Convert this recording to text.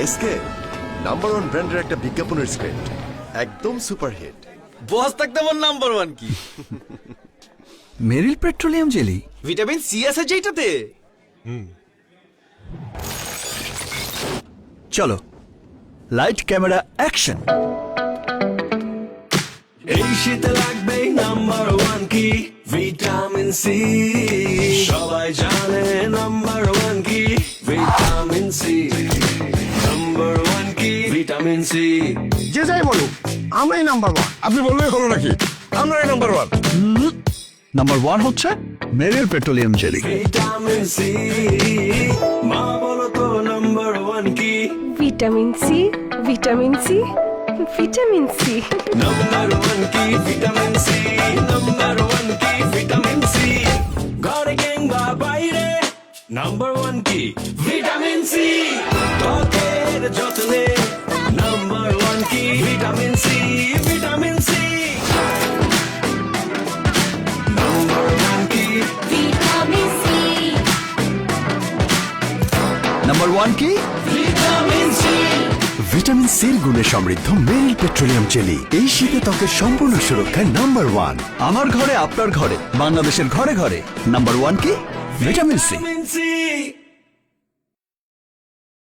SK number one ব্র্যান্ডের একটা বিজ্ঞাপনের স্ক্রিপ্ট, একদম সুপারহিট। বস থাকতে আমার নাম্বার ওয়ান কি? মেরিল পেট্রোলিয়াম জেলি, ভিটামিন সি আছে যেটাতে। চলো লাইট ক্যামেরা অ্যাকশন। এই শীতে লাগবে নাম্বার ওয়ান কি ভিটামিন সি, সবাই জানে নাম্বার ওয়ান কি ভিটামিন সি, নাম্বার ওয়ান কি ভিটামিন সি। যে যাই বলুক আমরাই নাম্বার ওয়ান। আপনি বললেই হলো নাকি? আমরাই নাম্বার ওয়ান। নাম্বার ওয়ান হচ্ছে Meril petroleum jelly. Vitamin C, মা বলো তো নাম্বার ওয়ান কি? Vitamin C, vitamin C, vitamin C. Number one কি ভিটামিন সি, নাম্বার ওয়ান কি ভিটামিন সি। ঘরে কিংবা বাইরে নাম্বার ওয়ান কি ভিটামিন সি। ত্বকের যত্নে নাম্বার ওয়ান কি vitamin C, vitamin C. Number one কি ভিটামিন সি, নাম্বার ওয়ান কি? Vitamin C. ভিটামিন সির গুণে সমৃদ্ধ মেরিল পেট্রোলিয়াম জেলি এই শীতে ত্বকের সম্পূর্ণ সুরক্ষায় নাম্বার ওয়ান। আমার ঘরে আপনার ঘরে বাংলাদেশের ঘরে ঘরে নাম্বার ওয়ান কি? Vitamin C. Vitamin C.